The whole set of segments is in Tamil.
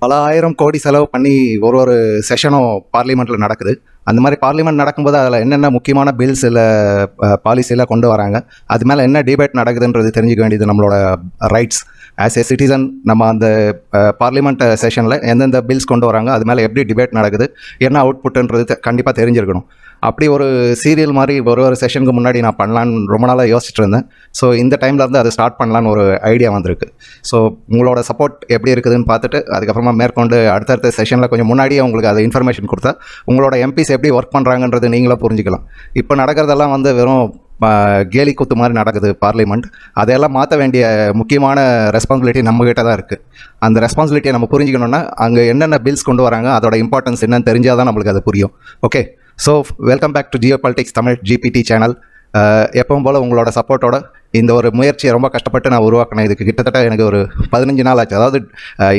பல ஆயிரம் கோடி செலவு பண்ணி ஒரு செஷனும் பார்லிமெண்ட்டில் நடக்குது. அந்த மாதிரி பார்லிமெண்ட் நடக்கும்போது அதில் என்னென்ன முக்கியமான பில்ஸ் இல்லை பாலிசியெல்லாம் கொண்டு வராங்க, அது மேலே என்ன டிபேட் நடக்குதுன்றது தெரிஞ்சுக்க வேண்டியது நம்மளோட ரைட்ஸ். ஆஸ் ஏ சிட்டிசன் நம்ம அந்த பார்லிமெண்ட் செஷனில் எந்தெந்த பில்ஸ் கொண்டு வராங்க, அது மேலே எப்படி டிபேட் நடக்குது, என்ன அவுட்புட்டுன்றது கண்டிப்பாக தெரிஞ்சிருக்கணும். அப்படி ஒரு சீரியல் மாதிரி ஒரு செஷனுக்கு முன்னாடி நான் பண்ணலான்னு ரொம்ப நாளாக யோசிச்சுட்டு இருந்தேன். ஸோ இந்த டைம்லேருந்து அதை ஸ்டார்ட் பண்ணலான்னு ஒரு ஐடியா வந்திருக்கு. ஸோ உங்களோட சப்போர்ட் எப்படி இருக்குதுன்னு பார்த்துட்டு அதுக்கப்புறமா மேற்கொண்டு அடுத்தடுத்த செஷனில் கொஞ்சம் முன்னாடியே உங்களுக்கு அதை இன்ஃபர்மேஷன் கொடுத்தா உங்களோட எம்பிஸ் எப்படி ஒர்க் பண்ணுறாங்கன்றது நீங்களும் புரிஞ்சுக்கலாம். இப்போ நடக்கிறதெல்லாம் வெறும் கேலி குத்து மாதிரி நடக்குது பார்லிமெண்ட். அதையெல்லாம் மாற்ற வேண்டிய முக்கியமான ரெஸ்பான்சிபிலிட்டி நம்மகிட்ட தான் இருக்குது. அந்த ரெஸ்பான்சிபிலிட்டியை நம்ம புரிஞ்சுக்கணுன்னா அங்கே என்னென்ன பில்ஸ் கொண்டு வராங்க, அதோட இம்பார்ட்டன்ஸ் என்னன்னு தெரிஞ்சால் தான் நம்மளுக்கு அது புரியும். Okay, so welcome back to geopolitics Tamil GPT channel. எப்பவும் போல் உங்களோட சப்போர்ட்டோட இந்த ஒரு முயற்சியை ரொம்ப கஷ்டப்பட்டு நான் உருவாக்கினேன். இதுக்கு கிட்டத்தட்ட எனக்கு ஒரு 15 நாள் ஆச்சு. அதாவது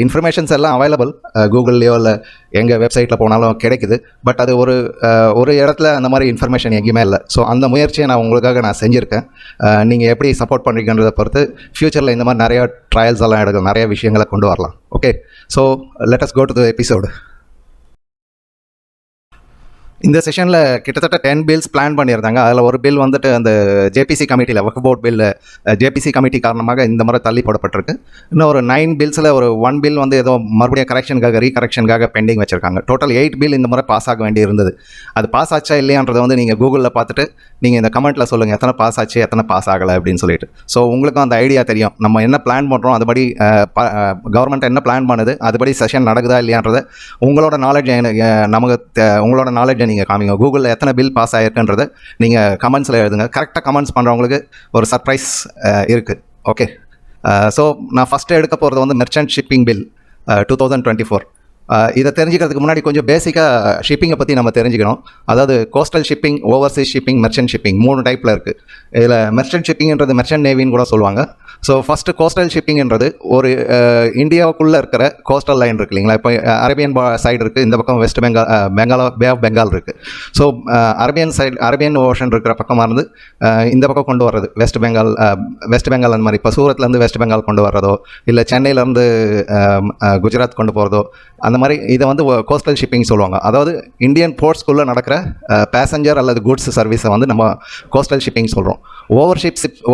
இன்ஃபர்மேஷன்ஸ் எல்லாம் அவைலபிள் கூகுள்லேயோ இல்லை எங்கள் வெப்சைட்டில் போனாலும் கிடைக்குது. பட் அது ஒரு இடத்துல அந்த மாதிரி இன்ஃபர்மேஷன் எங்கேயுமே இல்லை. ஸோ அந்த முயற்சியை நான் உங்களுக்காக நான் செஞ்சுருக்கேன். நீங்கள் எப்படி சப்போர்ட் பண்ணுறீங்கன்றதை பொறுத்து ஃப்யூச்சரில் இந்த மாதிரி நிறையா ட்ரையல்ஸ் எல்லாம் எடுக்கலாம், நிறைய விஷயங்களை கொண்டு வரலாம். Okay, so let us go to the episode. இந்த செஷனில் கிட்டத்தட்ட 10 பில்ஸ் பிளான் பண்ணியிருந்தாங்க. அதில் ஒரு பில் அந்த ஜேபிசி கமிட்டியில் வக்ஃப் போர்ட் பில்லு ஜேபிசி கமிட்டி காரணமாக இந்த முறை தள்ளி போடப்பட்டிருக்கு. இன்னும் ஒரு 9 பில்ஸில் ஒரு 1 பில் ஏதோ மறுபடியும் கரெக்ஷனுக்காக ரீகரெக்ஷனுக்காக பெண்டிங் வச்சுருக்காங்க. டோட்டல் 8 பில் இந்த முறை பாஸ் ஆக வேண்டி இருந்தது. அது பாஸ் ஆச்சா இல்லையான்றதை நீங்கள் கூகுளில் பார்த்துட்டு நீங்கள் இந்த கமெண்ட்டில் சொல்லுங்கள், எத்தனை பாஸ் ஆச்சு எத்தனை பாஸ் ஆகலை அப்படின்னு சொல்லிட்டு. ஸோ உங்களுக்கும் அந்த ஐடியா தெரியும், நம்ம என்ன பிளான் பண்ணுறோம், அதுபடி கவர்மெண்ட் என்ன பிளான் பண்ணுது, அதுபடி செஷன் நடக்குதா இல்லையான்றதை உங்களோட நாலேஜ் உங்களோட நாலேஜை நீங்கள் காமிங்க. கூகுளில் எத்தனை பில் பாஸ் ஆகிருக்குன்றதை நீங்கள் கமெண்ட்ஸில் எழுதுங்க. கரெக்டாக கமெண்ட்ஸ் பண்ணுறவங்களுக்கு ஒரு சர்ப்ரைஸ் இருக்குது. ஓகே, ஸோ நான் ஃபஸ்ட்டு எடுக்க போகிறது மெர்ச்சன்ட் ஷிப்பிங் பில் 2024. இதை தெரிஞ்சுக்கிறதுக்கு முன்னாடி கொஞ்சம் பேசிக்காக ஷிப்பிங்கை பற்றி நம்ம தெரிஞ்சுக்கணும். அதாவது coastal shipping, Overseas shipping, merchant shipping 3 டைப்பில் இருக்குது. இதில் மெர்ச்சன்ட் ஷிப்பிங்கிறது மெர்ச்சன்ட் நேவின்னு கூட சொல்லுவாங்க. ஸோ ஃபஸ்ட்டு கோஸ்டல் ஷிப்பிங்கிறது ஒரு இந்தியாவுக்குள்ளே இருக்கிற கோஸ்டல் லைன் இருக்குது இல்லைங்களா. இப்போ அரேபியன் சைடு இருக்குது, இந்த பக்கம் வெஸ்ட் பெங்கால் பே ஆஃப் பெங்கால் இருக்குது. ஸோ அரேபியன் ஓஷன் இருக்கிற பக்கமாக இருந்து இந்த பக்கம் கொண்டு வர்றது வெஸ்ட் பெங்கால் அந்த மாதிரி. இப்போ சூரத்லேருந்து வெஸ்ட் பெங்கால் கொண்டு வர்றதோ இல்லை சென்னையிலேருந்து குஜராத் கொண்டு போகிறதோ அந்த மாதிரி இதை கோஸ்டல் ஷிப்பிங் சொல்லுவாங்க. அதாவது இந்தியன் போர்ட்ஸ்குள்ளே நடக்கிற பேசஞ்சர் அல்லது குட்ஸ் சர்வீஸை நம்ம கோஸ்டல் ஷிப்பிங் சொல்கிறோம்.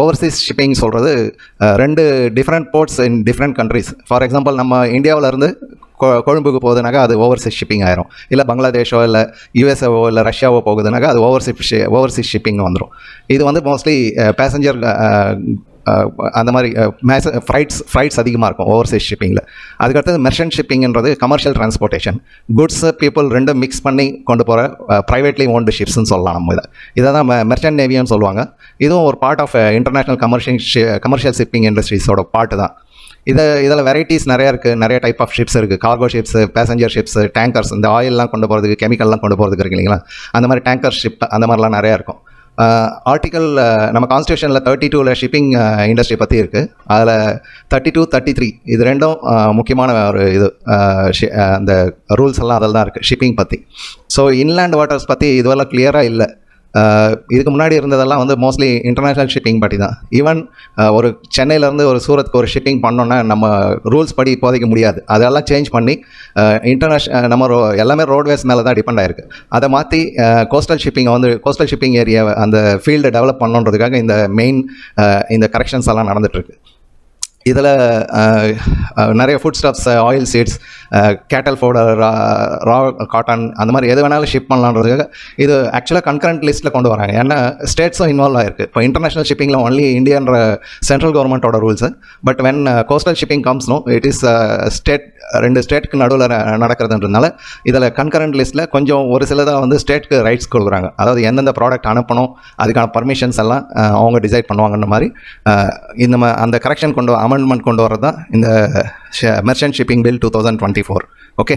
ஓவர்சீஸ் ஷிப்பிங் சொல்கிறது 2 different ports in different countries. For example நம்ம இந்தியாவிலேருந்து கொழும்புக்கு போகுதுனாக்கா அது ஓவர்சீஸ் ஷிப்பிங் ஆயிரும். இல்லை பங்களாதேஷோ இல்லை யூஎஸ்ஏவோ இல்லை ரஷ்யாவோ போகுதுனாக்கா அது ஓவர்சீஸ் ஷிப்பிங் வந்துடும். இது மோஸ்ட்லி பேசஞ்சர் அந்த மாதிரி ஃப்ளைட்ஸ் அதிகமாக இருக்கும் ஓவர்சீஸ் ஷிப்பிங்கில். அதுக்கடுத்தது மெர்ச்சன்ட் ஷிப்பிங்கிறது கமர்ஷியல் டிரான்ஸ்போர்ட்டேஷன், குட்ஸ் பீப்புள் ரெண்டும் மிக்ஸ் பண்ணி கொண்டு போகிற ப்ரைவேட்லி ஓன்டு ஷிப்ஸ்ன்னு சொல்லலாம். நம்ம இதை தான் மெர்ச்சன்ட் நேவின்னு சொல்லுவாங்க. இதுவும் ஒரு part of international commercial shipping இண்டஸ்ட்ரீஸோட பார்ட்டு தான். இதில் வெரைட்டிஸ் நிறையா இருக்குது, நிறைய டைப் ஆஃப் ஷிப்ஸ் இருக்குது. Cargo ships, passenger ships, tankers, இந்த ஆயிலெலாம் கொண்டு போகிறதுக்கு, கெமிக்கல்லாம் கொண்டு போகிறதுக்கு இருக்கு இல்லைங்களா, அந்த மாதிரி டேங்கர் ஷிப் அந்த மாதிரிலாம் நிறையா இருக்கும். ஆர்டிக்கல் நம்ம கான்ஸ்டியூஷனில் 32 ஷிப்பிங் இண்டஸ்ட்ரி பற்றி இருக்குது. அதில் 32, 33 இது ரெண்டும் முக்கியமான ஒரு அந்த ரூல்ஸ் எல்லாம் அதில் தான் இருக்குது ஷிப்பிங் பற்றி. ஸோ இன்லேண்ட் வாட்டர்ஸ் பற்றி இதுவெல்லாம் கிளியராக இல்லை. இதுக்கு முன்னாடி இருந்ததெல்லாம் மோஸ்ட்லி இன்டர்நேஷ்னல் ஷிப்பிங் பற்றி தான். ஈவன் ஒரு சென்னையிலேருந்து ஒரு சூரத்துக்கு ஒரு ஷிப்பிங் பண்ணோன்னா நம்ம ரூல்ஸ் படி இப்போதைக்க முடியாது. அதெல்லாம் சேஞ்ச் பண்ணி நம்ம எல்லாமே ரோட்வேஸ் மேலே தான் டிபெண்ட் ஆகிருக்கு. அதை மாற்றி கோஸ்டல் ஷிப்பிங் ஏரியா அந்த ஃபீல்டை டெவலப் பண்ணணுன்றதுக்காக இந்த கரெக்ஷன்ஸ் எல்லாம் நடந்துகிட்ருக்கு. இதில் நிறைய ஃபுட் ஸ்டப்ஸ், ஆயில் சீட்ஸ், கேட்டல் ஃபோடர், ரா காட்டன் அந்த மாதிரி எது வேணாலும் ஷிப் பண்ணலான்றதுக்காக இது ஆக்சுவலாக கன்கரண்ட் லிஸ்ட்டில் கொண்டு வராங்க. ஏன்னா ஸ்டேட்ஸும் இன்வால்வ் ஆகிருக்கு. இப்போ இன்டர்நேஷ்னல் ஷிப்பிங்கில் ஒன்லி இந்தியான்ற சென்ட்ரல் கவர்மெண்ட்டோட rules. But when coastal shipping கம்ஸ்னோ இட் இஸ் ஸ்டேட், 2 ஸ்டேட்டுக்கு நடுவில் நடக்கிறதுன்றதுனால இதில் கன்கரண்ட் லிஸ்ட்டில் கொஞ்சம் ஒரு சிலதாக ஸ்டேட்டுக்கு ரைட்ஸ் கொடுக்குறாங்க. அதாவது எந்தெந்த ப்ராடக்ட் அனுப்பணும் அதுக்கான பர்மிஷன்ஸ் எல்லாம் அவங்க டிசைட் பண்ணுவாங்கன்ற மாதிரி அந்த கரெக்ஷன் அமெண்ட்மெண்ட் கொண்டு வரது தான் இந்த மெர்ச்சன்ட் ஷிப்பிங் பில் 2024. ஓகே,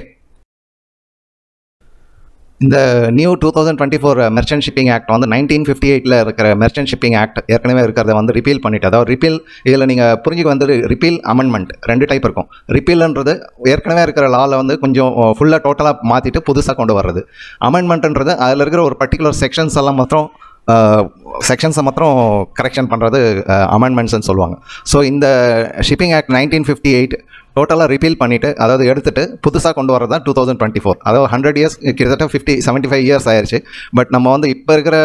இந்த நியூ 2024 மெர்ச்சன்ட் ஷிப்பிங் ஆக்ட் 1958 இருக்கிற மெர்ச்சன்ட் ஷிப்பிங் ஆக்ட் ஏற்கனவே இருக்கிறத ரிப்பீல் பண்ணிட்டு, அதாவது ரிப்பீல் இதில் நீங்கள் புரிஞ்சுக்க ரிப்பீல் அமெண்ட்மெண்ட் 2 டைப் இருக்கும். ரிப்பீல்ன்றது ஏற்கனவே இருக்கிற லாவில் கொஞ்சம் ஃபுல்லாக டோட்டலாக மாற்றிட்டு புதுசாக கொண்டு வர்றது. அமெண்ட்மெண்ட்ன்றது அதில் இருக்கிற ஒரு பர்டிகுலர் செக்ஷன்ஸ் எல்லாம் மாத்திரம் செக்ஷன்ஸை மாத்திரம் கரெக்ஷன் பண்ணுறது அமெண்ட்மெண்ட்ஸ்னு சொல்லுவாங்க. ஸோ இந்த ஷிப்பிங் ஆக்ட் 1958 டோட்டலாக ரிப்பீல் பண்ணிவிட்டு, அதாவது எடுத்துகிட்டு புதுசாக கொண்டு வரது தான் 2024. அதாவது 100 இயர்ஸ், கிட்டத்தட்ட 75 இயர்ஸ் ஆயிடுச்சு. பட் நம்ம வந்து இப்போ இருக்கிற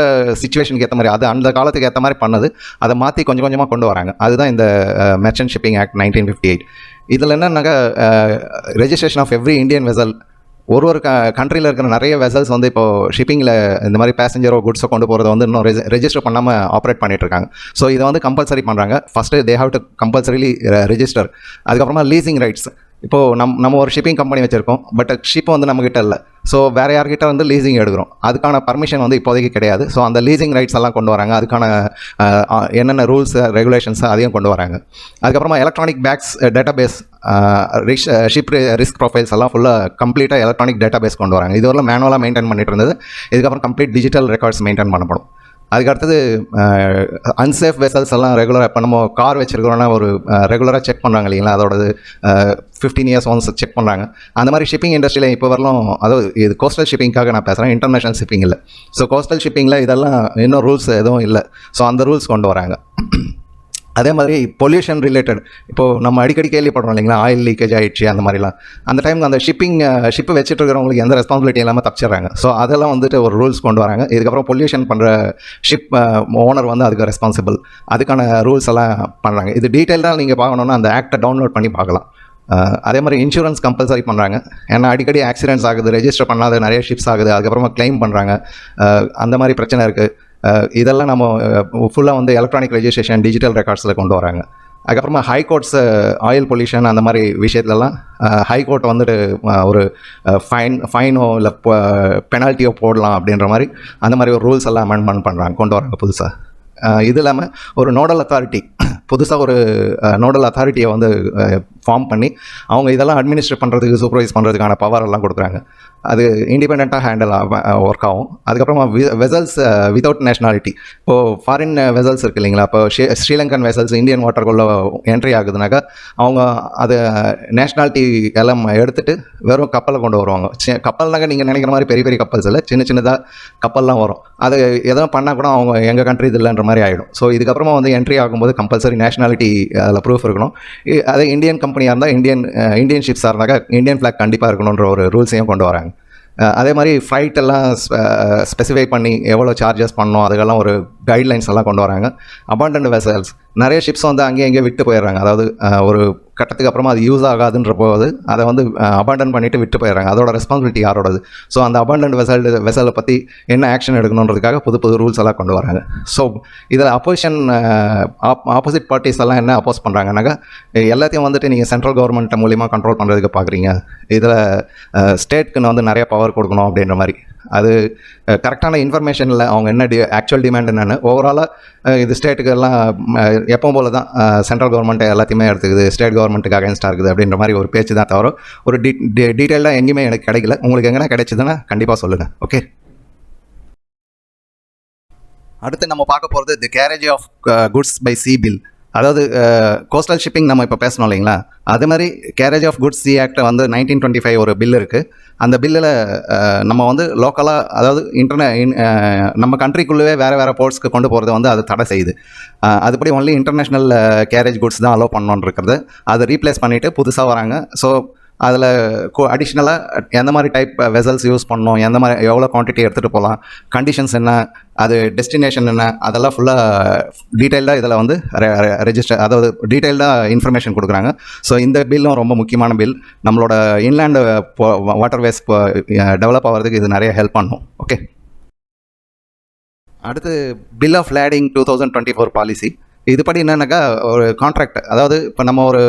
சிச்சுவேஷனுக்கு ஏற்ற மாதிரி, அது அந்த காலத்துக்கு ஏற்ற மாதிரி பண்ணது, அதை மாற்றி கொஞ்சம் கொஞ்சமாக கொண்டு வராங்க. அதுதான் இந்த மெர்ச்சன்ட் ஷிப்பிங் ஆக்ட் 1958. இதில் என்னன்னாக்கா, registration of every Indian vessel, ஒரு கண்ட்ரியில் இருக்கிற நிறைய வெசல்ஸ் வந்து இப்போது ஷிப்பிங்கில் இந்த மாதிரி பேசஞ்சரோ குட்ஸோ கொண்டு போகிறத வந்து இன்னும் ரெஜிஸ்டர் பண்ணாமல் ஆப்ரேட் பண்ணிகிட்ருக்காங்க. ஸோ இதை வந்து கம்பல்சரி பண்ணுறாங்க. First they have to compulsorily register. அதுக்கப்புறமா லீசிங் ரைட்ஸ். இப்போது நம்ம ஒரு ஷிப்பிங் கம்பெனி வச்சுருக்கோம், பட் ஷிப் வந்து நம்மக்கிட்ட இல்லை. ஸோ வேறு யார்கிட்ட வந்து லீசிங் எடுக்கிறோம், அதுக்கான பர்மிஷன் வந்து இப்போதைக்கு கிடையாது. ஸோ அந்த லீசிங் ரைட்ஸ் எல்லாம் கொண்டு வராங்க. அதுக்கான என்னென்ன ரூல்ஸ் ரெகுலேஷன்ஸ் அதையும் கொண்டு வராங்க. அதுக்கப்புறமா electronic packs database, ship risk profiles எல்லாம் ஃபுல்லாக கம்ப்ளீட்டாக எலக்ட்ரானிக் டேட்டாபேஸ் கொண்டு வராங்க. இதுவரைக்கும் மேனுவலாக மெயின்டைன் பண்ணிட்டு இருந்தது, இதுக்கப்புறம் கம்ப்ளீட் டிஜிட்டல் ரெக்கார்ட்ஸ் மெயின்டைன் பண்ணப்படும். அதுக்கடுத்தது அன்சேஃப் வெசல்ஸ் எல்லாம் ரெகுலராக, இப்போ நம்ம கார் வச்சுருக்கிறோன்னா ஒரு ரெகுலராக செக் பண்ணுறாங்க இல்லைங்களா, அதோடது 15 இயர்ஸ் ஒன்ஸ் செக் பண்ணுறாங்க. அந்த மாதிரி ஷிப்பிங் இண்டஸ்ட்ரியில் இப்போ வரலாம். அதாவது இது கோஸ்டல் ஷிப்பிங்காக நான் பேசுகிறேன், இன்டர்நேஷ்னல் ஷிப்பிங் இல்லை. ஸோ கோஸ்டல் ஷிப்பிங்கில் இதெல்லாம் இன்னும் ரூல்ஸ் எதுவும் இல்லை. ஸோ அந்த ரூல்ஸ் கொண்டு வராங்க. அதே மாதிரி பொல்யூஷன் ரிலேட்டட், இப்போது நம்ம அடிக்கடி கேள்விப்படுறோம் இல்லைங்களா, ஆயில் லீக்கேஜ் ஆகிடுச்சு அந்த மாதிரிலாம். அந்த டைம் அந்த ஷிப்பு வச்சுட்டு இருக்கிறவங்களுக்கு எந்த ரெஸ்பான்சிபிலிட்டி இல்லாமல் தப்பிச்சிடுறாங்க. ஸோ அதெல்லாம் வந்துட்டு ஒரு ரூல்ஸ் கொண்டு வராங்க. இதுக்கப்புறம் பொல்யூஷன் பண்ணுற ஷிப் ஓனர் வந்து அதுக்கு ரெஸ்பான்சிபிள், அதுக்கான ரூல்ஸ் எல்லாம் பண்ணுறாங்க. இது டீட்டெயில்டாக நீங்கள் பார்க்கணுன்னா அந்த ஆக்டை டவுன்லோட் பண்ணி பார்க்கலாம். அதே மாதிரி இன்சூரன்ஸ் கம்பல்சரி பண்ணுறாங்க. ஏன்னா அடிக்கடி ஆக்சிடென்ட்ஸ் ஆகுது, ரெஜிஸ்டர் பண்ணாத நிறைய ஷிப்ஸ் ஆகுது, அதுக்கப்புறமா கிளைம் பண்ணுறாங்க. அந்த மாதிரி பிரச்சனை இருக்குது. இதெல்லாம் நம்ம ஃபுல்லாக வந்து எலக்ட்ரானிக் ரெஜிஸ்ட்ரேஷன், டிஜிட்டல் ரெக்கார்ட்ஸில் கொண்டு வராங்க. அதுக்கப்புறமா ஹைகோர்ட்ஸ் ஆயில் பொல்யூஷன் அந்த மாதிரி விஷயத்துலலாம் ஹைகோர்ட் வந்துட்டு ஒரு ஃபைனோ இல்லை பெனால்ட்டியோ போடலாம் அப்படின்ற மாதிரி அந்த மாதிரி ஒரு ரூல்ஸ் எல்லாம் அமெண்ட்மெண்ட் பண்ணுறாங்க, கொண்டு வராங்க புதுசாக. இது இல்லாமல் ஒரு நோடல் அத்தாரிட்டி, புதுசாக ஒரு நோடல் அத்தாரிட்டியை வந்து ஃபார்ம் பண்ணி அவங்க இதெல்லாம் அட்மினிஸ்ட்ரேட் பண்ணுறதுக்கு, சூப்பர்வைஸ் பண்ணுறதுக்கான பவர் எல்லாம் கொடுக்குறாங்க. அது இண்டிபெண்ட்டாக ஹேண்டில் ஒர்க் ஆகும். அதுக்கப்புறமா வெசல்ஸ் வித்தவுட் நேஷ்னாலிட்டி, இப்போது ஃபாரின் வெசல்ஸ் இருக்குது இல்லைங்களா, இப்போ ஸ்ரீலங்கன் வெசல்ஸ் இந்தியன் வாட்டருக்குள்ளே என்ட்ரி ஆகுதுனாக்கா அவங்க அது நேஷ்னாலிட்டி எல்லாம் எடுத்துகிட்டு வெறும் கப்பலை கொண்டு வருவாங்க. கப்பல்னாக்கா நீங்கள் நினைக்கிற மாதிரி பெரிய பெரிய கப்பல்ஸ் இல்லை, சின்ன சின்னதாக கப்பல்லாம் வரும். அது எதனா பண்ணால் கூட அவங்க எங்கள் கண்ட்ரி இது இல்லைன்ற மாதிரி ஆகிடும். ஸோ இதுக்கப்புறமா வந்து என்ட்ரி ஆகும்போது கம்பல்சரி நேஷ்னாலிட்டி அதில் ப்ரூஃப் இருக்கணும். அதே இந்தியன் கம்பெனியாக இருந்தால் இந்தியன் ஷிப்ஸாக இருந்தாக்கா இந்தியன் ஃப்ளாக் கண்டிப்பாக இருக்கணுன்ற ஒரு ரூல்ஸையும் கொண்டு வராங்க. அதே மாதிரி ஃப்ளைட் எல்லாம் ஸ்பெசிஃபை பண்ணி எவ்வளோ சார்ஜஸ் பண்ணணும், அதுக்கெல்லாம் ஒரு கைட்லைன்ஸ் எல்லாம் கொண்டு வராங்க. அபாண்டன்ட் வெசல்ஸ், நிறைய ஷிப்ஸ் வந்து அங்கேயே விட்டு போயிடுறாங்க. அதாவது ஒரு கட்டத்துக்கு அப்புறமா அது யூஸ் ஆகாதுன்ற போது அதை வந்து அபாண்டன் பண்ணிவிட்டு விட்டு போயிடுறாங்க. அதோட ரெஸ்பான்சிபிலிட்டி யாரோடது? ஸோ அந்த அபாண்டன்ட் வெசலை பற்றி என்ன ஆக்ஷன் எடுக்கணுன்றதுக்காக புது ரூல்ஸ் எல்லாம் கொண்டு வராங்க. ஸோ இதில் ஆப்போசிட் பார்ட்டிஸ் எல்லாம் என்ன அப்போஸ் பண்ணுறாங்கன்னாக்கா, எல்லாத்தையும் வந்துட்டு நீங்கள் சென்ட்ரல் கவர்மெண்ட் மூலிமா கண்ட்ரோல் பண்ணுறதுக்கு பார்க்குறீங்க, இதில் ஸ்டேட்டுக்குன்னு வந்து நிறைய பவர் கொடுக்கணும் அப்படின்ற மாதிரி. அது கரெக்டான இன்ஃபர்மேஷன் இல்லை. அவங்க என்ன ஆக்சுவல் டிமாண்ட் என்னென்னு, ஓவராலாக இது ஸ்டேட்டுக்கு எல்லாம் எப்போ போல தான் சென்ட்ரல் கவர்மெண்ட் எல்லாத்தையுமே எடுத்துக்குது, ஸ்டேட் கவர்மெண்ட்டுக்கு அகைன்ஸ்டாக இருக்குது அப்படின்ற மாதிரி ஒரு பேச்சு தான் தவிர ஒரு டீட்டெயிலாக எங்கேயுமே எனக்கு கிடைக்கல. உங்களுக்கு எங்கன்னா கிடைச்சதுன்னா கண்டிப்பாக சொல்லுங்கள். ஓகே, அடுத்து நம்ம பார்க்க போகிறது the carriage of goods by sea bill. அதாவது கோஸ்டல் ஷிப்பிங் நம்ம இப்போ பேசணும் இல்லைங்களா, அது மாதிரி carriage of goods sea act வந்து 1925 ஒரு பில் இருக்குது. அந்த பில்லில் நம்ம வந்து லோக்கலாக, அதாவது நம்ம கண்ட்ரிக்குள்ளே வேறு போர்ட்ஸ்க்கு கொண்டு போகிறது வந்து அது தடை செய்யுது. அதுபடி ஒன்லி இன்டர்நேஷ்னல் கேரேஜ் குட்ஸ் தான் அலோவ் பண்ணணுன்னு இருக்கிறது. அதை ரீப்ளேஸ் பண்ணிவிட்டு புதுசாக வராங்க. ஸோ அதில் அடிஷ்னலாக எந்த மாதிரி டைப் வெசல்ஸ் யூஸ் பண்ணணும், எந்த மாதிரி எவ்வளோ குவான்டிட்டி எடுத்துகிட்டு போகலாம், கண்டிஷன்ஸ் என்ன, அது டெஸ்டினேஷன் என்ன, அதெல்லாம் ஃபுல்லாக டீட்டெயில்டாக இதில் வந்து ரெஜிஸ்டர், அதாவது டீட்டெயில்டாக இன்ஃபர்மேஷன் கொடுக்குறாங்க. ஸோ இந்த பில்லும் ரொம்ப முக்கியமான பில். நம்மளோட இன்லேண்டு வாட்டர்வேஸ் டெவலப் ஆகிறதுக்கு இது நிறைய ஹெல்ப் பண்ணும். ஓகே, அடுத்து பில் ஆஃப் லேடிங் 2024 பாலிசி. இதுபடி என்னன்னாக்கா, ஒரு கான்ட்ராக்ட், அதாவது இப்போ நம்ம ஒரு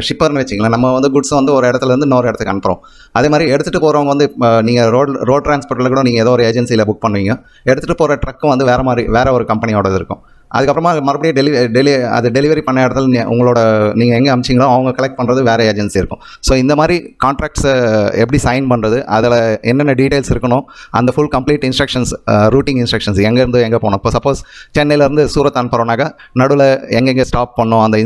ஷிப்பர்னு வச்சிங்களேன், நம்ம வந்து குட்ஸை வந்து ஒரு இடத்துலேருந்து இன்னொரு இடத்துக்கு அனுப்புகிறோம். அதே மாதிரி எடுத்துகிட்டு போகிறவங்க வந்து நீங்கள் ரோட் டிரான்ஸ்போர்ட்டில் கூட நீங்கள் ஏதோ ஒரு ஏஜென்சியில் புக் பண்ணுவீங்க. எடுத்துகிட்டு போகிற ட்ரக்கும் வந்து வேறு ஒரு கம்பெனியோடது இருக்கும். அதுக்கப்புறமா மறுபடியும் அது டெலிவரி பண்ண இடத்துல உங்களோட நீங்கள் எங்கே அமிச்சிங்களோ அவங்க கலெக்ட் பண்ணுறது வேறு ஏஜென்சி இருக்கும். ஸோ இந்த மாதிரி கான்ட்ராக்ட்ஸை எப்படி சைன் பண்ணுறது, அதில் என்னென்ன டீட்டெயில்ஸ் இருக்கணும், அந்த full complete instructions, routing instructions எங்கேருந்து எங்கே போகணும். இப்போ சப்போஸ் சென்னையிலேருந்து சூரத் அனுப்புகிறோன்னாக்கா நடுவில் எங்கெங்கே ஸ்டாப் பண்ணணும், அந்த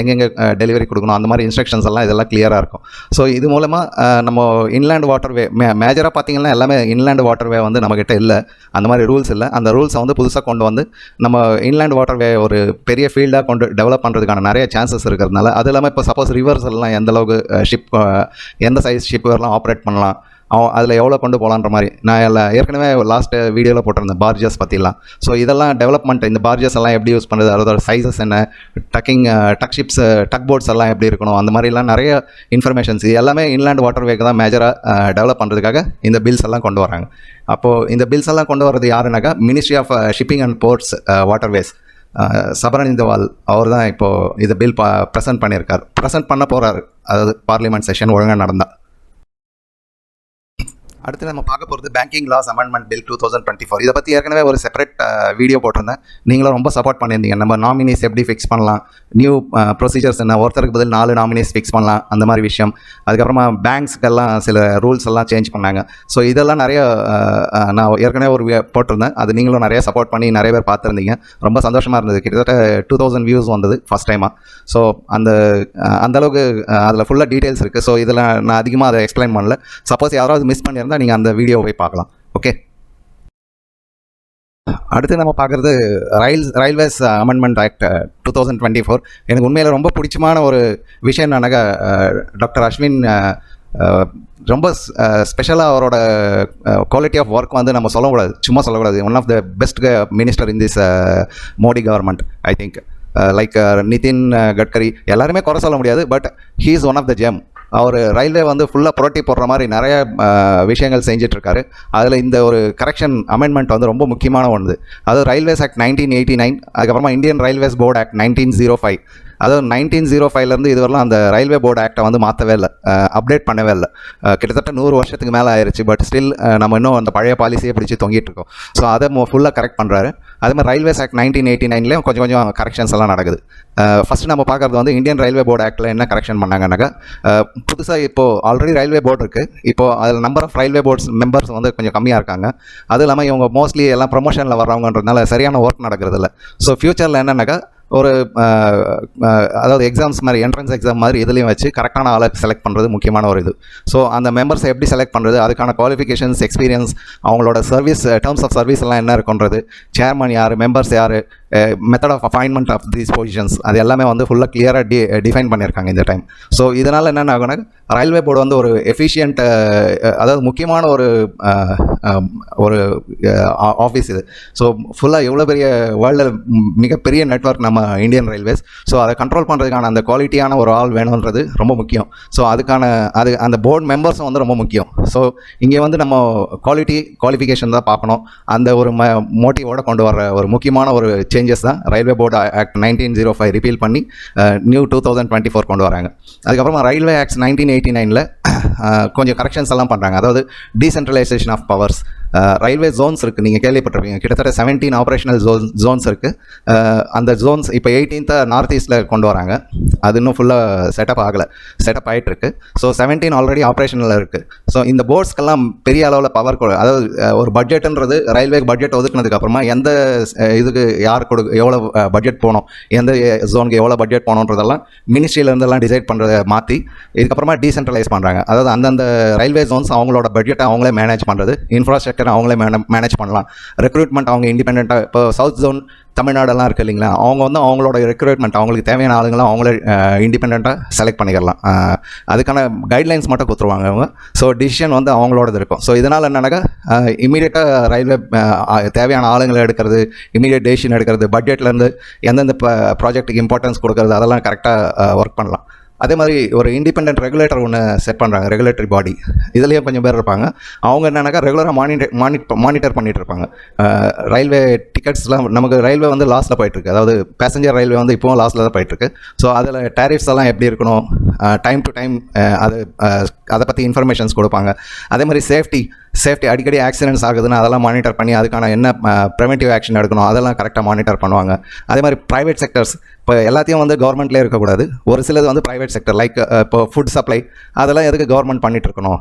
எங்கெங்கே டெலிவரி கொடுக்கணும், அந்த மாதிரி இன்ஸ்ட்ரக்ஷன்ஸ் எல்லாம் இதெல்லாம் கிளியராக இருக்கும். ஸோ இது மூலமாக நம்ம இன்லேண்ட் வாட்டர்வே மேஜராக பார்த்திங்கன்னா எல்லாமே இன்லேண்ட் வாட்டர்வே வந்து நம்மக்கிட்ட இல்லை, அந்த மாதிரி ரூல்ஸ் இல்லை. அந்த ரூல்ஸை வந்து புதுசாக கொண்டு வந்து நம்ம இன்லேண்ட் வாட்டர்வே ஒரு பெரிய ஃபீல்டாக கொண்டு டெவலப் பண்ணுறதுக்கான நிறைய சான்சஸ் இருக்கிறதுனால, அது இல்லாமல் இப்போ சப்போஸ் ரிவர்ஸ் எல்லாம் எந்த அளவுக்கு எந்த சைஸ் ஷிப் வரலாம் ஆப்ரேட் பண்ணலாம், அதில் எவ்வளோ கொண்டு போகலான்ற மாதிரி நான் ஏற்கனவே லாஸ்ட் வீடியோவில் போட்டிருந்தேன் பார்ஜஸ் பற்றிலாம். ஸோ இதெல்லாம் டெவலப்மெண்ட், இந்த பார்ஜஸ் எல்லாம் எப்படி யூஸ் பண்ணுறது, அதோட சைஸஸ் என்ன, டக் ஷிப்ஸ், டக் போட்ஸ் எல்லாம் எப்படி இருக்கணும், அந்த மாதிரிலாம் நிறைய இன்ஃபர்மேஷன்ஸ் எல்லாமே இன்லேண்ட் வாட்டர்வேக்கு தான் மேஜராக டெவலப் பண்ணுறதுக்காக இந்த பில்ஸ் எல்லாம் கொண்டு வராங்க. அப்போது இந்த பில்ஸ் எல்லாம் கொண்டு வரது யாருனாக்கா ministry of shipping and ports waterways, சபரனிந்தவால் அவர் தான் இப்போது இந்த பில் ப்ரெசென்ட் பண்ண போகிறாரு. அதாவது பார்லிமெண்ட் செஷன் ஒழுங்காக நடந்தால். அடுத்து நம்ம பார்க்க போகிறது பேங்கிங் லாஸ் அமெண்ட்மெண்ட் பில் 2024. இதை பற்றி ஏற்கனவே ஒரு செப்பரேட் வீடியோ போட்டிருந்தேன், நீங்களும் ரொம்ப சப்போர்ட் பண்ணியிருந்தீங்க. நம்ம நாமினிஸ் எப்படி ஃபிக்ஸ் பண்ணலாம், நியூ ப்ரொசீஜர்ஸ் என்ன, ஒருத்தருக்கு பதில் 4 நாமினிஸ் ஃபிக்ஸ் பண்ணலாம், அந்த மாதிரி விஷயம். அதுக்கப்புறமா பேங்க்ஸ்க்கெல்லாம் சில ரூல்ஸ் எல்லாம் சேஞ்ச் பண்ணாங்க. ஸோ இதெல்லாம் நிறைய நான் ஏற்கனவே ஒரு போட்டிருந்தேன், அது நீங்களும் நிறைய சப்போர்ட் பண்ணி நிறைய பேர் பார்த்துருந்தீங்க. ரொம்ப சந்தோஷமாக இருந்தது. கிட்டத்தட்ட 2000 வியூஸ் வந்தது ஃபஸ்ட் டைமாக. ஸோ அந்தளவுக்கு அதில் ஃபுல்லாக டீட்டெயில்ஸ் இருக்குது. ஸோ இதில் நான் அதிகமாக அதை எக்ஸ்பிளைன் பண்ணல. சப்போஸ் யாராவது மிஸ் பண்ணியிருந்தால் நீங்கள் அந்த வீடியோவை போய் பார்க்கலாம். ஓகே, அடுத்து நம்ம பார்க்குறது ரயில்வேஸ் அமெண்ட்மெண்ட் ஆக்ட் 2024. எனக்கு உண்மையில் ரொம்ப பிடிச்சமான ஒரு விஷயம் என்னன்னாக்கா, டாக்டர் அஸ்வின் ரொம்ப ஸ்பெஷலாக அவரோட குவாலிட்டி ஆஃப் ஒர்க் வந்து நம்ம சொல்லக்கூடாது, சும்மா சொல்லக்கூடாது. One of the best minister in this Modi government. I think like Nitin Gadkari எல்லாருமே குறை சொல்ல முடியாது, but he is one of the gem. அவர் ரயில்வே வந்து ஃபுல்லாக புரட்டி போடுற மாதிரி நிறைய விஷயங்கள் செஞ்சிட்ருக்காரு. அதில் இந்த ஒரு கரெக்ஷன் அமெண்ட்மெண்ட் வந்து ரொம்ப முக்கியமான ஒன்று. அதாவது ரயில்வேஸ் ஆக்ட் 1989, அதுக்கப்புறமா இந்தியன் ரயில்வேஸ் போர்டு ஆக்ட் 1905. அதாவது 1905லேருந்து இதுவரைலாம் அந்த ரயில்வே போர்டு ஆக்டை வந்து மாற்றவே இல்லை, அப்டேட் பண்ணவே இல்லை. கிட்டத்தட்ட 100 வருஷத்துக்கு மேலே ஆயிடுச்சு. பட் ஸ்டில் நம்ம இன்னும் அந்த பழைய பாலிசியை பிடிச்சி தொங்கிட்டு இருக்கோம். ஸோ அதை ஃபுல்லாக கரெக்ட் பண்ணுறாரு. அதே மாதிரி ரயில்வேஸ் ஆக்ட் 1989லேயும் கொஞ்சம் கரெக்ஷன்ஸ் எல்லாம் நடக்குது. ஃபஸ்ட்டு நம்ம பார்க்குறது வந்து இந்தியன் ரயில்வே போர்டு ஆக்டில் என்ன கரெக்ஷன் பண்ணாங்கன்னாக்கா, புதுசாக இப்போது ஆல்ரெடி ரயில்வே போர்டு இருக்குது. இப்போது அதில் number of railway boards members வந்து கொஞ்சம் கம்மியாக இருக்காங்க. அதுவும் இல்லாமல் இவங்க மோஸ்ட்லி எல்லாம் ப்ரொமோஷனில் வர்றவங்கன்றதுனால சரியான ஒர்க் நடக்கிறது இல்லை. ஸோ ஃப்யூச்சரில் என்னன்னாக்கா ஒரு அதாவது எக்ஸாம்ஸ் மாதிரி, என்ட்ரன்ஸ் எக்ஸாம் மாதிரி இதுலேயும் வச்சு கரெக்டான ஆளை செலக்ட் பண்ணுறது முக்கியமான ஒரு இது. ஸோ அந்த மெம்பர்ஸை எப்படி செலக்ட் பண்ணுறது, அதுக்கான குவாலிஃபிகேஷன்ஸ், எக்ஸ்பீரியன்ஸ், அவங்களோட சர்வீஸ், டேர்ம்ஸ் ஆஃப் சர்வீஸ் எல்லாம் என்ன இருக்குன்றது, சேர்மன் யார், மெம்பர்ஸ் யார், method of appointment of these positions, அது எல்லாமே வந்து ஃபுல்லாக கிளியராக டிஃபைன் பண்ணியிருக்காங்க இந்த டைம். ஸோ இதனால் என்னென்ன ஆகுனா, ரயில்வே போர்டு வந்து ஒரு எஃபிஷியன்ட், அதாவது முக்கியமான ஒரு ஆஃபீஸ் இது. ஸோ ஃபுல்லாக எவ்வளோ பெரிய வேர்ல்டில் மிகப்பெரிய நெட்வொர்க் நம்ம இந்தியன் ரயில்வேஸ். ஸோ அதை கண்ட்ரோல் பண்ணுறதுக்கான அந்த குவாலிட்டியான ஒரு ஆள் வேணுன்றது ரொம்ப முக்கியம். ஸோ அந்த போர்டு மெம்பர்ஸும் வந்து ரொம்ப முக்கியம். ஸோ இங்கே வந்து நம்ம குவாலிஃபிகேஷன் தான் பார்க்கணும். அந்த ஒரு மோட்டிவோடு கொண்டு வர ஒரு முக்கியமான ஒரு சேஞ்சஸ் தான் ரயில்வே போர்டு ஆக்ட் 1905 ரிப்பீல் பண்ணி நியூ 2024 கொண்டு வராங்க. அதுக்கப்புறமா ரயில்வே ஆக்ட் 1989ல் கொஞ்சம் கரெக்ஷன்ஸ் எல்லாம் பண்ணுறாங்க. அதாவது decentralisation of powers. Railway zones இருக்குது, நீங்கள் கேள்விப்பட்டிருப்பீங்க. கிட்டத்தட்ட 17 ஆப்ரேஷனல் ஜோன்ஸ் இருக்குது. அந்த ஜோன்ஸ் இப்போ 18th நார்த் ஈஸ்ட்டில் கொண்டு வராங்க. அது இன்னும் ஃபுல்லாக செட்டப் ஆகிட்டுருக்கு. ஸோ 17 ஆல்ரெடி ஆப்ரேஷனில் இருக்குது. ஸோ இந்த போர்ட்ஸ்க்கெல்லாம் பெரிய அளவில் பவர், அதாவது ஒரு பட்ஜெட்டுன்றது ரயில்வே பட்ஜெட் ஒதுக்குனதுக்கப்புறமா எந்த இதுக்கு யார் எவ்வளோ பட்ஜெட் போகணும், எந்த ஜோனுக்கு எவ்வளோ பட்ஜெட் போகணுன்றதெல்லாம் மினிஸ்ட்ரியிலேருந்தெல்லாம் டிசைட் பண்ணுறதை மாற்றி இதுக்கப்புறமா டீசென்ட்ரலைஸ் பண்ணுறாங்க. அதாவது அந்தந்த ரயில்வே ஜோன்ஸ் அவங்களோட பட்ஜெட்டை அவங்களே மேனேஜ் பண்ணுறது, இன்ஃப்ராஸ்ட்ரக்சர் அவங்களே மேனேஜ் பண்ணலாம். ரெக்ரூட்மெண்ட் அவங்க இண்டிபெண்ட்டாக, இப்போ சவுத் ஜோன் தமிழ்நாடெல்லாம் இருக்குது இல்லைங்களா, அவங்க வந்து அவங்களோட ரெக்ரூட்மெண்ட், அவங்களுக்கு தேவையான ஆளுங்களாம் அவங்களே இண்டிபெண்ட்டாக செலக்ட் பண்ணிக்கலாம். அதுக்கான கைட்லைன்ஸ் மட்டும் கொடுத்துருவாங்க அவங்க. ஸோ டிசிஷன் வந்து அவங்களோடது இருக்கும். ஸோ இதனால் என்னன்னாக்கா இமீடியட்டாக ரயில்வே தேவையான ஆளுங்களை எடுக்கிறது, இமீடியட் டெசிஷன் எடுக்கிறது, பட்ஜெட்லேருந்து எந்தெந்த ப்ராஜெக்ட்டுக்கு இம்பார்ட்டன்ஸ் கொடுக்கறது, அதெல்லாம் கரெக்டாக ஒர்க் பண்ணலாம். அதே மாதிரி ஒரு இண்டிபெண்டன்ட் ரெகுலேட்டர் ஒன்று செட் பண்ணுறாங்க, ரெகுலேட்டரி பாடி. இதுலேயே கொஞ்சம் பேர் இருப்பாங்க. அவங்க என்னன்னாக்கா ரெகுலராக மானிட்டர் பண்ணிகிட்டு இருப்பாங்க. ரயில்வே டிக்கெட்ஸ்லாம் நமக்கு ரயில்வே வந்து லாஸில் போயிட்டுருக்கு. அதாவது பேசஞ்சர் ரயில்வே வந்து இப்போவும் லாஸில் தான் போயிட்டுருக்கு. ஸோ அதில் டேரிஃப்ஸ் எல்லாம் எப்படி இருக்கணும், டைம் டு டைம் அது அதை பற்றி இன்ஃபர்மேஷன்ஸ் கொடுப்பாங்க. அதே மாதிரி சேஃப்டி அடிக்கடி ஆக்சிடென்ட்ஸ் ஆகுதுன்னு அதெல்லாம் மானிட்டர் பண்ணி அதுக்கான என்ன ப்ரிவென்டிவ் ஆக்ஷன் எடுக்கணும் அதெல்லாம் கரெக்டாக மானிட்டர் பண்ணுவாங்க. அதே மாதிரி ப்ரைவேட் செக்டர்ஸ் இப்போ எல்லாத்தையும் வந்து கவர்மெண்ட்லேயே இருக்கக்கூடாது, ஒரு சிலது வந்து ப்ரைவேட் செக்டர் லைக் இப்போ ஃபுட் சப்ளை அதெல்லாம் எதுக்கு கவர்மெண்ட் பண்ணிகிட்டு இருக்கணும்.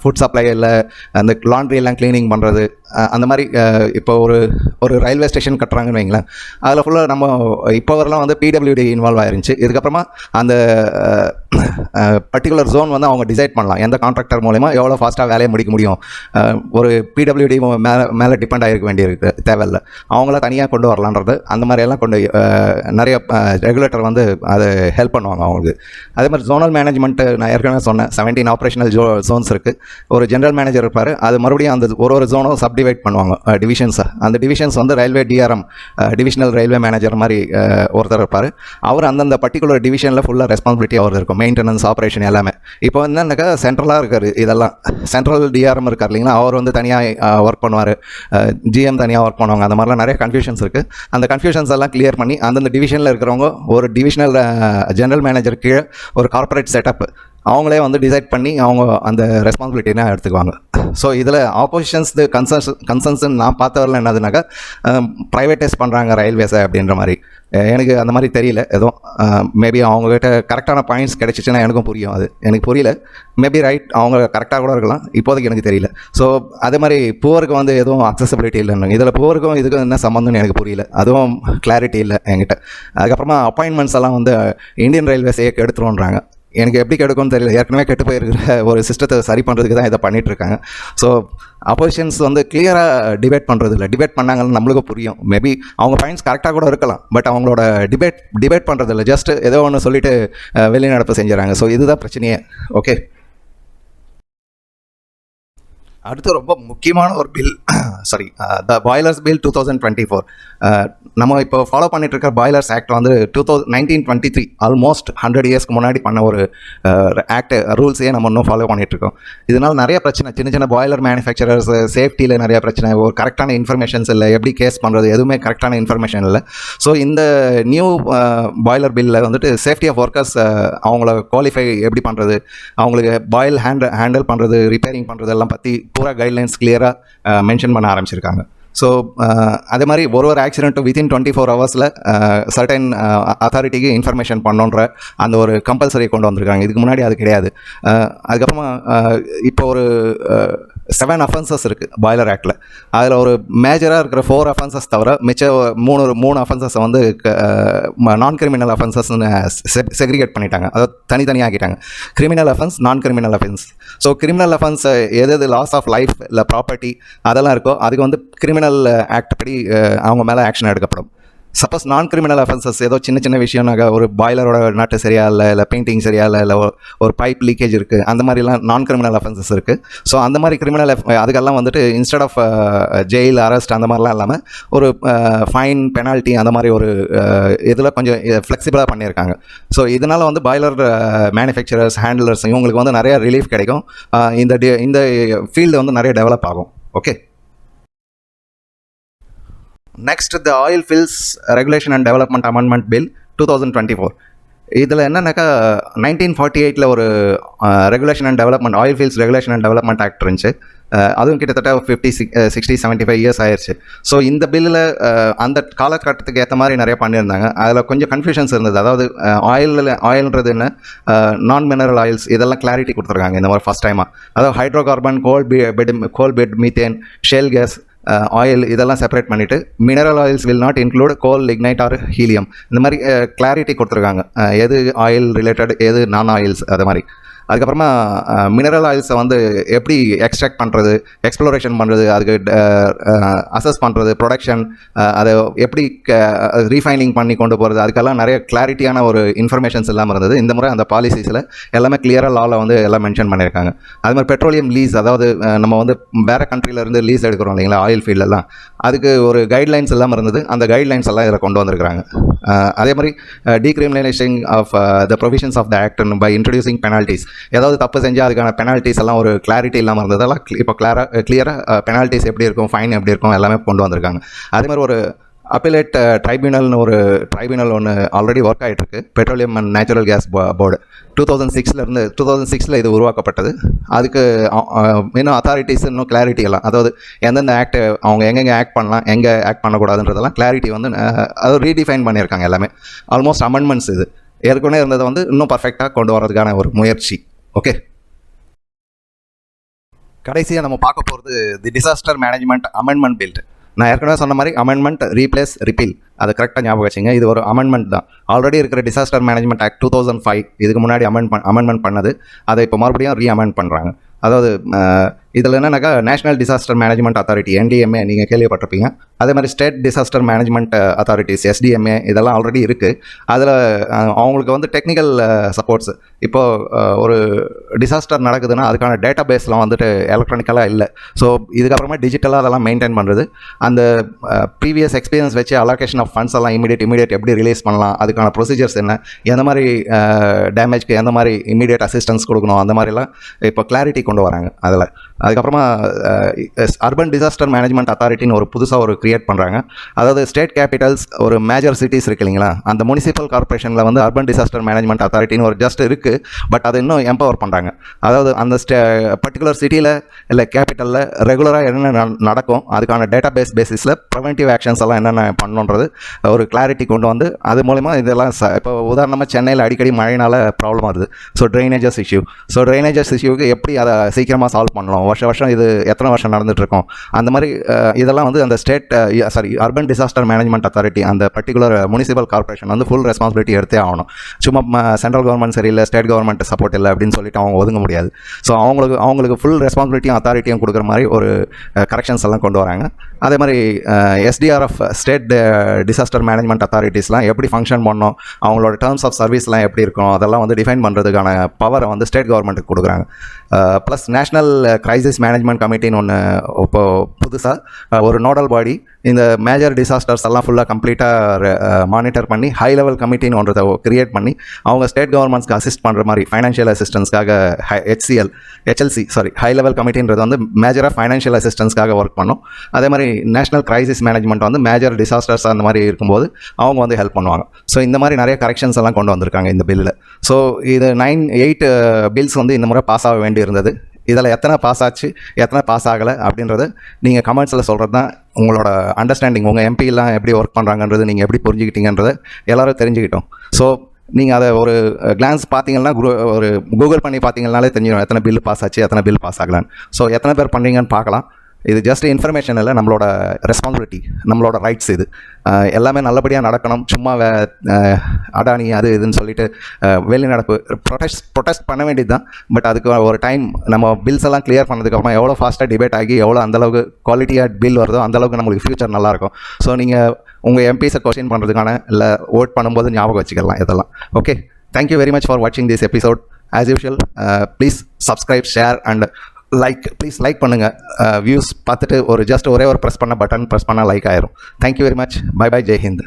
ஃபுட் சப்ளை இல்லை அந்த லாண்ட்ரி எல்லாம் க்ளீனிங் பண்ணுறது அந்த மாதிரி இப்போ ஒரு ரயில்வே ஸ்டேஷன் கட்டுறாங்கன்னு வைங்களேன், அதில் ஃபுல்லாக நம்ம இப்போ வரலாம் வந்து பிடபிள்யூடி இன்வால்வ் ஆயிருந்துச்சு. இதுக்கப்புறமா அந்த பர்டிகுலர் ஜோன் வந்து அவங்க டிசைட் பண்ணலாம் எந்த கான்ட்ராக்டர் மூலமா எவ்வளோ ஃபாஸ்ட்டாக வேலையை முடிக்க முடியும். ஒரு பிடபிள்யூடி மேலே டிபெண்ட் ஆகிருக்க வேண்டியிருக்கு தேவையில்லை, அவங்கள தனியாக கொண்டு வரலான்றது அந்த மாதிரியெல்லாம் கொண்டு நிறைய ரெகுலேட்டர் வந்து அதை ஹெல்ப் பண்ணுவாங்க அவங்களுக்கு. அதே மாதிரி ஜோனல் மேனேஜ்மெண்ட்டு நான் ஏற்கனவே சொன்னேன் 17 ஆப்ரேஷனல் ஜோன்ஸ் இருக்குது. ஒரு ஜென்ரல் மேனேஜர் இருப்பார், அது மறுபடியும் அந்த ஒரு ஜோனும் சப்டிவைட் பண்ணுவாங்க டிவிஷன்ஸை. அந்த டிவிஷன்ஸ் வந்து railway DRM divisional railway manager மாதிரி ஒருத்தர் இருப்பார். அவர் அந்தந்த பர்டிகுலர் டிவிஷனில் ஃபுல்லாக ரெஸ்பான்சிபிலிட்டி அவர் இருக்கும், மெயின்டெனன்ஸ் ஆப்ரேஷன் எல்லாமே. இப்போ என்னன்னாக்கா சென்ட்ரலாக இருக்கார், இதெல்லாம் சென்ட்ரல் டிஆர்எம் இருக்கார் இல்லைங்களா, அவர் வந்து தனியாக ஒர்க் பண்ணுவார், ஜிஎம் தனியாக ஒர்க் பண்ணுவாங்க. அந்த மாதிரிலாம் நிறைய கன்ஃபியூஷன்ஸ் இருக்குது. அந்த கன்ஃபியூஷன்ஸ் எல்லாம் கிளியர் பண்ணி அந்தந்த டிவிஷனில் இருக்கிறவங்க ஒரு டிவிஷனல் ஜெனரல் மேனேஜர் கீழே ஒரு கார்ப்பரேட் செட்டப் அவங்களே வந்து டிசைட் பண்ணி அவங்க அந்த ரெஸ்பான்சிபிலிட்டினா எடுத்துக்குவாங்க. ஸோ இதில் ஆப்போசிஷன்ஸ் கன்சர்ன்ஸ்ன்னு நான் பார்த்தவரில் என்னதுனாக்கா ப்ரைவேட்டைஸ் பண்ணுறாங்க ரயில்வேஸை அப்படின்ற மாதிரி. எனக்கு அந்த மாதிரி தெரியல, எதுவும் மேபி அவங்ககிட்ட கரெக்டான பாயிண்ட்ஸ் கிடைச்சிச்சுன்னா எனக்கும் புரியும். அது எனக்கு புரியல, மேபி ரைட் அவங்க கரெக்டாக கூட இருக்கலாம், இப்போதைக்கு எனக்கு தெரியல. ஸோ அதே மாதிரி புவருக்கு வந்து எதுவும் அக்சசபிலிட்டி இல்லைன்னு, இதில் புவருக்கும் இதுக்கும் என்ன சம்மந்தம்னு எனக்கு புரியல, அதுவும் கிளாரிட்டி இல்லை என்கிட்ட. அதுக்கப்புறமா அப்பாயின்மெண்ட்ஸ் எல்லாம் வந்து இந்தியன் ரயில்வேஸையே கெடுத்துருன்றாங்க. எனக்கு எப்படி கெடுக்கும்னு தெரியல, ஏற்கனவே கெட்டு போயிருக்கிற ஒரு சிஸ்டத்தை சரி பண்ணுறதுக்கு தான் இதை பண்ணிகிட்ருக்காங்க. ஸோ அப்போசிஷன்ஸ் வந்து கிளியராக டிபேட் பண்ணுறது இல்லை, டிபேட் பண்ணாங்கன்னு நம்மளுக்கும் புரியும். மேபி அவங்க பாயிண்ட்ஸ் கரெக்டாக கூட இருக்கலாம், பட் அவங்களோட டிபேட் பண்ணுறது இல்லை, ஜஸ்ட் ஏதோ ஒன்று சொல்லிவிட்டு வெளிநடப்பு செஞ்சுறாங்க. ஸோ இதுதான் பிரச்சனையே. ஓகே, அடுத்து ரொம்ப முக்கியமான ஒரு பில் த பாய்லர்ஸ் பில் 2024. நம்ம இப்போ ஃபாலோ பண்ணிட்டு இருக்க பாய்லர்ஸ் ஆக்ட் வந்து 1923 ஆல்மோஸ்ட் 100 இயர்ஸ்க்கு முன்னாடி பண்ண ஒரு ஆக்ட் ரூல்ஸையே நம்ம இன்னும் ஃபாலோ பண்ணிகிட்ருக்கோம். இதனால் நிறைய பிரச்சனை, சின்ன சின்ன பாய்லர் மேனுஃபேக்சரர்ஸ் சேஃப்டியில் நிறைய பிரச்சனை, ஒரு கரெக்டான இன்ஃபர்மேஷன்ஸ் இல்லை, எப்படி கேஸ் பண்ணுறது எதுவுமே கரெக்டான இன்ஃபர்மேஷன் இல்லை. ஸோ இந்த நியூ பாய்லர் பில்லில் வந்துட்டு சேஃப்டி ஆஃப் ஒர்க்கர்ஸ் அவங்கள குவாலிஃபை எப்படி பண்ணுறது, அவங்களுக்கு பாயில் ஹேண்டில் பண்ணுறது, ரிப்பேரிங் பண்ணுறது எல்லாம் பற்றி பூரா கைட்லைன்ஸ் கிளியராக மென்ஷன் பண்ண ஆரம்பிச்சிருக்காங்க. ஸோ அதே மாதிரி ஒரு ஆக்சிடென்ட்டும் வித்தின் 24 ஹவர்ஸில் சர்டன் அத்தாரிட்டிக்கு இன்ஃபர்மேஷன் பண்ணோன்ற அந்த ஒரு கம்பல்சரி கொண்டு வந்திருக்காங்க. இதுக்கு முன்னாடி அது கிடையாது. அதுக்கப்புறமா இப்போ ஒரு 7 அஃபென்சஸ் இருக்குது பாய்லர் ஆக்டில். அதில் ஒரு மேஜராக இருக்கிற 4 அஃபென்சஸ் தவிர மிச்ச மூணு அஃபென்சஸை வந்து நான் கிரிமினல் அஃபென்சஸ்ன்னு செக்ரிகேட் பண்ணிட்டாங்க, அதை தனித்தனியாகிட்டாங்க. கிரிமினல் அஃபென்ஸ், நான் criminal offence. So criminal offence எது லாஸ் ஆஃப் லைஃப் இல்லை ப்ராப்பர்ட்டி அதெல்லாம் இருக்கோ அதுக்கு வந்து கிரிமினல் ஆக்ட் படி அவங்க மேலே ஆக்ஷன் எடுக்கப்படும். சப்போஸ் நான் கிரிமினல் அஃபென்சஸ் ஏதோ சின்ன சின்ன விஷயம்னாக்கா ஒரு பாய்லரோட நட்டு சரியா இல்லை பெயிண்டிங் சரியா இல்லை ஒரு பைப் லீக்கேஜ் இருக்குது, அந்த மாதிரிலாம் நான் கிரிமினல் அஃபென்சஸ் இருக்குது. ஸோ அந்த மாதிரி கிரிமினல் அதுக்கெல்லாம் வந்துட்டு இன்ஸ்டெட் ஆஃப் ஜெயில் அரெஸ்ட் அந்த மாதிரிலாம் இல்லாமல் ஒரு ஃபைன் பெனால்ட்டி அந்த மாதிரி ஒரு இதில் கொஞ்சம் ஃப்ளெக்சிபிளாக பண்ணியிருக்காங்க. ஸோ இதனால் வந்து பாய்லர் மேனுஃபேக்சரர்ஸ் ஹேண்ட்லர்ஸ் இவங்களுக்கு வந்து நிறைய ரிலீஃப் கிடைக்கும், இந்த ஃபீல்டு வந்து நிறைய டெவலப் ஆகும். Okay, next the oil fields regulation and development amendment bill 2024. இதில் என்னன்னாக்கா 1948 ஒரு regulation and development oil fields regulation and development act இருந்துச்சு. அதுவும் கிட்டத்தட்ட 50-60-75 இயர்ஸ் ஆயிடுச்சு. ஸோ இந்த பில்லில் அந்த காலகட்டத்துக்கு ஏற்ற மாதிரி நிறைய பண்ணியிருந்தாங்க. அதில் கொஞ்சம் கன்ஃபியூஷன்ஸ் இருந்தது. அதாவது ஆயில்ன்றது என்ன, நான் மினரல் ஆயில்ஸ் இதெல்லாம் கிளாரிட்டி கொடுத்துருக்காங்க இந்த மாதிரி ஃபஸ்ட் டைமாக. அதாவது hydrocarbon, coal bed methane, shale gas, oil இதெல்லாம் செப்பரேட் பண்ணிவிட்டு mineral oils will not include coal, lignite or helium. இந்த மாதிரி கிளாரிட்டி கொடுத்துருக்காங்க, எது ஆயில் ரிலேட்டட் எது நான் ஆயில்ஸ் அது மாதிரி. அதுக்கப்புறமா மினரல் ஆயில்ஸை வந்து எப்படி எக்ஸ்ட்ராக்ட் பண்ணுறது, எக்ஸ்ப்ளோரேஷன் பண்ணுறது, அதுக்கு அசஸ் பண்ணுறது, ப்ரொடக்ஷன், அதை எப்படி ரீஃபைனிங் பண்ணி கொண்டு போகிறது, அதுக்கெல்லாம் நிறைய கிளாரிட்டியான ஒரு இன்ஃபர்மேஷன்ஸ் இல்லாமல் இருந்தது. இந்த முறை அந்த பாலிசிஸில் எல்லாமே கிளியராக லாவில் வந்து எல்லாம் மென்ஷன் பண்ணியிருக்காங்க. அது மாதிரி பெட்ரோலியம் லீஸ், அதாவது நம்ம வந்து வேறு கண்ட்ரியிலேருந்து லீஸ் எடுக்கிறோம் இல்லைங்களா ஆயில் ஃபீல்டெல்லாம், அதுக்கு ஒரு கைட்லைன்ஸ் இல்லாமல் இருந்தது. அந்த கைட்லைன்ஸ் எல்லாம் இதில் கொண்டு வந்திருக்கிறாங்க. அதே மாதிரி decriminalising of the provisions of the act by introducing penalties. ஏதாவது தப்பு செஞ்சால் அதுக்கான பெனால்ட்டிஸ் எல்லாம் ஒரு கிளாரிட்டி இல்லாமல் இருந்ததெல்லாம் இப்போ கிளியராக பெனால்ட்டிஸ் எப்படி இருக்கும், ஃபைன் எப்படி இருக்கும் எல்லாமே கொண்டு வந்திருக்காங்க. அதே மாதிரி ஒரு அப்பீலேட் ட்ரைபியூனல்னு ஒரு ட்ரைபியூனல் ஒன்று ஆல்ரெடி ஒர்க் ஆகிட்டுருக்கு. Petroleum and natural gas board 2006 இது உருவாக்கப்பட்டது. அதுக்கு இன்னும் அத்தாரிட்டிஸ் இன்னும் கிளாரிட்டி எல்லாம், அதாவது எந்தெந்த ஆக்ட் அவங்க எங்கெங்கே ஆக்ட் பண்ணலாம், எங்கே ஆக்ட் பண்ணக்கூடாதுன்றதெல்லாம் கிளாரிட்டி வந்து அது ரீடிஃபைன் பண்ணியிருக்காங்க எல்லாமே. ஆல்மோஸ்ட் அமெண்ட்மெண்ட்ஸ் இது ஏற்கனவே இருந்ததை வந்து இன்னும் பர்ஃபெக்டாக கொண்டு வரதுக்கான ஒரு முயற்சி. ஓகே, கடைசியாக நம்ம பார்க்க போகிறது தி டிசாஸ்டர் மேனேஜ்மெண்ட் அமெண்ட்மெண்ட் பில். நான் ஏற்கனவே சொன்ன மாதிரி அமெண்ட்மெண்ட், ரீப்ளேஸ், ரிப்பீல், அது கரெக்டாக ஞாபகம் வச்சுங்க. இது ஒரு அமெண்ட்மெண்ட் தான். ஆல்ரெடி இருக்கிற டிசாஸ்டர் மேனேஜ்மெண்ட் ஆக்ட் 2005 இதுக்கு முன்னாடி அமெண்ட்மெண்ட் பண்ணது. அதை இப்போ மறுபடியும் ரீஅமெண்ட் பண்ணுறாங்க. அதாவது இதில் என்னன்னாக்கா national disaster management authority NDMA நீங்கள் கேள்விப்பட்டிருப்பீங்க. அதே மாதிரி state disaster management authorities SDMA இதெல்லாம் ஆல்ரெடி இருக்குது. அதில் அவங்களுக்கு வந்து டெக்னிக்கல் சப்போர்ட்ஸ். இப்போது ஒரு டிசாஸ்டர் நடக்குதுன்னா அதுக்கான டேட்டா பேஸ்லாம் வந்துட்டு எலக்ட்ரானிக்கலாக இல்லை. ஸோ இதுக்கப்புறமா டிஜிட்டலாக அதெல்லாம் மெயின்டைன் பண்ணுறது, அந்த ப்ரீவியஸ் எக்ஸ்பீரியன்ஸ் வச்சு அலோகேஷன் ஆஃப் ஃபண்ட்ஸ் எல்லாம் இமீடியட் எப்படி ரிலீஸ் பண்ணலாம், அதுக்கான ப்ரொசீஜர்ஸ் என்ன, எந்த மாதிரி டேமேஜ்க்கு எந்த மாதிரி இமீடியட் அசிஸ்டன்ஸ் கொடுக்கணும், அந்த மாதிரிலாம் இப்போ கிளாரிட்டி கொண்டு வராங்க அதில். அதுக்கப்புறமா அர்பன் டிசாஸ்டர் மேனேஜ்மெண்ட் அத்தாரிட்டின்னு ஒரு புதுசாக ஒரு க்ரியேட் பண்ணுறாங்க. அதாவது ஸ்டேட் கேபிட்டல்ஸ், ஒரு மேஜர் சிட்டிஸ் இருக்கு இல்லைங்களா, அந்த முனிசிபல் கார்பரேஷனில் வந்து அர்பன் டிசாஸ்டர் மேனேஜ்மெண்ட் அத்தாரிட்டின்னு ஒரு ஜஸ்ட் இருக்குது. பட் அதை இன்னும் எம்பவர் பண்ணுறாங்க. அதாவது அந்த பர்டிகுலர் சிட்டியில் இல்லை கேபிட்டலில் ரெகுலராக என்னென்ன நடக்கும், அதுக்கான டேட்டா பேசிஸில் ப்ரிவென்டிவ் ஆக்ஷன்ஸ் எல்லாம் என்னென்ன பண்ணணுன்றது ஒரு கிளாரிட்டி கொண்டு வந்து அது மூலமா இதெல்லாம் இப்போ உதாரணமாக சென்னையில் அடிக்கடி மழையினால் ப்ராப்ளம் வருது. ஸோ ட்ரைனேஜஸ் இஷ்யூக்கு எப்படி அதை சீக்கிரமாக சால்வ் பண்ணலாம், வருஷம் இது எத்தனை வருஷம் நடந்துகிட்ருக்கோம், அந்த மாதிரி இதெல்லாம் வந்து அந்த அர்பன் டிசாஸ்டர் மேனேஜ்மெண்ட் அத்தாரிட்டி, அந்த பர்டிகுலர் முனிசிபல் கார்பரேஷன் வந்து ஃபுல் ரெஸ்பான்சிபிலிட்டி எடுத்தே ஆகணும். சும்மா சென்ட்ரல் கவர்மெண்ட் சரியில்லை, ஸ்டேட் கவர்மெண்ட் சப்போர்ட் இல்லை அப்படின்னு சொல்லிட்டு அவங்க ஒதுங்க முடியாது. ஸோ அவங்களுக்கு ஃபுல் ரெஸ்பான்சிபிலிட்டியும் அத்தாரிட்டியும் கொடுக்குற மாதிரி ஒரு கரெக்ஷன்ஸ் எல்லாம் கொண்டு வராங்க. அதே மாதிரி SDRF ஸ்டேட் டிசாஸ்டர் மேனேஜ்மெண்ட் அத்தாரிட்டிஸ்லாம் எப்படி ஃபங்க்ஷன் பண்ணணும், அவங்களோட டேர்ம்ஸ் ஆஃப் சர்வீஸ்லாம் எப்படி இருக்கும், அதெல்லாம் வந்து டிஃபைன் பண்ணுறதுக்கான பவரை வந்து ஸ்டேட் கவர்மெண்ட்டுக்கு கொடுக்குறாங்க. ப்ளஸ் நேஷ்னல் கிரைசிஸ் மேனேஜ்மெண்ட் கமிட்டின்னு ஒன்று இப்போது புதுசாக ஒரு நோடல் பாடி இந்த மேஜர் டிசாஸ்டர்ஸ் எல்லாம் ஃபுல்லாக கம்ப்ளீட்டாக மானிட்டர் பண்ணி ஹை லெவல் கமிட்டின்னு ஒன்றதை கிரியேட் பண்ணி அவங்க ஸ்டேட் கவர்மெண்ட்ஸ்க்கு அசிஸ்ட் பண்ணுற மாதிரி ஃபைனான்ஷியல் அசிஸ்டன்ஸ்க்காக HLC ஹை லெவல் கமிட்டின்றது வந்து மேஜராக ஃபைனான்ஷியல் அசிஸ்டன்ஸ்க்காக ஒர்க் பண்ணோம். அதே மாதிரி நேஷனல் கிரைசிஸ் மேனேஜ்மெண்ட் வந்து மேஜர் டிசாஸ்டர்ஸ் அந்த மாதிரி இருக்கும்போது அவங்க வந்து ஹெல்ப் பண்ணுவாங்க. ஸோ இந்த மாதிரி நிறைய கரெக்ஷன்ஸ் எல்லாம் கொண்டு வந்திருக்காங்க இந்த பில்லில். ஸோ இது 8 பில்ஸ் வந்து இந்த முறை பாஸ் ஆக வேண்டி இருந்தது. இதில் எத்தனை பாஸ் ஆச்சு, எத்தனை பாஸ் ஆகலை அப்படின்றது நீங்கள் கமெண்ட்ஸில் சொல்கிறது தான் உங்களோட அண்டர்ஸ்டாண்டிங். உங்கள் எம்பிலாம் எப்படி ஒர்க் பண்ணுறாங்கன்றது நீங்கள் எப்படி புரிஞ்சுக்கிட்டீங்கன்றதை எல்லோரும் தெரிஞ்சுக்கிட்டோம். ஸோ நீங்கள் அதை ஒரு கிளான்ஸ் பார்த்தீங்கன்னா, ஒரு கூகுள் பண்ணி பார்த்தீங்கன்னாலே தெரிஞ்சிடும் எத்தனை பில் பாஸ் ஆச்சு, எத்தனை பில் பாஸ் ஆகலான்னு. ஸோ எத்தனை பேர் பண்ணுறீங்கன்னு பார்க்கலாம். இது ஜஸ்ட் இன்ஃபர்மேஷன் இல்லை, நம்மளோட ரெஸ்பான்சிபிலிட்டி, நம்மளோட ரைட்ஸ். இது எல்லாமே நல்லபடியாக நடக்கணும். சும்மா அடானி அது இதுன்னு சொல்லிட்டு வெளிநடப்பு ப்ரொடெஸ்ட் பண்ண வேண்டியது தான். பட் அதுக்கு ஒரு டைம் நம்ம பில்ஸ் எல்லாம் கிளியர் பண்ணதுக்கப்புறம் எவ்வளோ ஃபாஸ்ட்டாக டிபேட் ஆகி எவ்வளோ அந்தளவுக்கு குவாலிட்டியாக பில் வருதோ அந்தளவுக்கு நம்மளுக்கு ஃப்யூச்சர் நல்லாயிருக்கும். ஸோ நீங்கள் உங்கள் எம்பிஸை கொஸ்டின் பண்ணுறதுக்கான இல்லை ஓட் பண்ணும்போது ஞாபகம் வச்சுக்கலாம் இதெல்லாம். Okay, thank you very much for வாட்சிங் this episode. As usual please subscribe, share and please like பண்ணுங்கள். வியூஸ் பார்த்துட்டு ஒரே ஒரு ப்ரெஸ் பண்ணால் லைக் ஆயிரும். Thank you very much. Bye Jai Hind.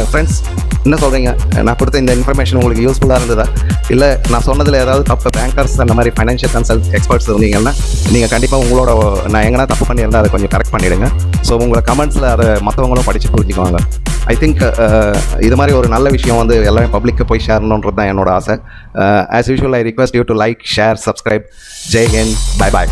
Friends, என்ன சொல்கிறீங்க? நான் கொடுத்த இந்த இன்ஃபர்மேஷன் உங்களுக்கு யூஸ்ஃபுல்லாக இருந்ததா? இல்லை நான் சொன்னதில் ஏதாவது தப்பு, பேங்கர்ஸ் அந்த மாதிரி ஃபைனான்ஷியல் கன்சல்ட் எக்ஸ்பர்ட்ஸ் இருந்தீங்கன்னா நீங்கள் கண்டிப்பாக உங்களோட நான் எங்கன்னா தப்பு பண்ணியிருந்தால் அதை கொஞ்சம் கரெக்ட் பண்ணிவிடுங்க. ஸோ உங்களை கமெண்ட்ஸில் அதை மற்றவங்களும் படித்து புரிஞ்சுக்குவாங்க. ஐ திங்க் இது மாதிரி ஒரு நல்ல விஷயம் வந்து எல்லாமே பப்ளிக்கு போய் ஷேர்ணுன்றது தான் என்னோட ஆசை. As usual I request you to like, share, subscribe. Jai Hind. By.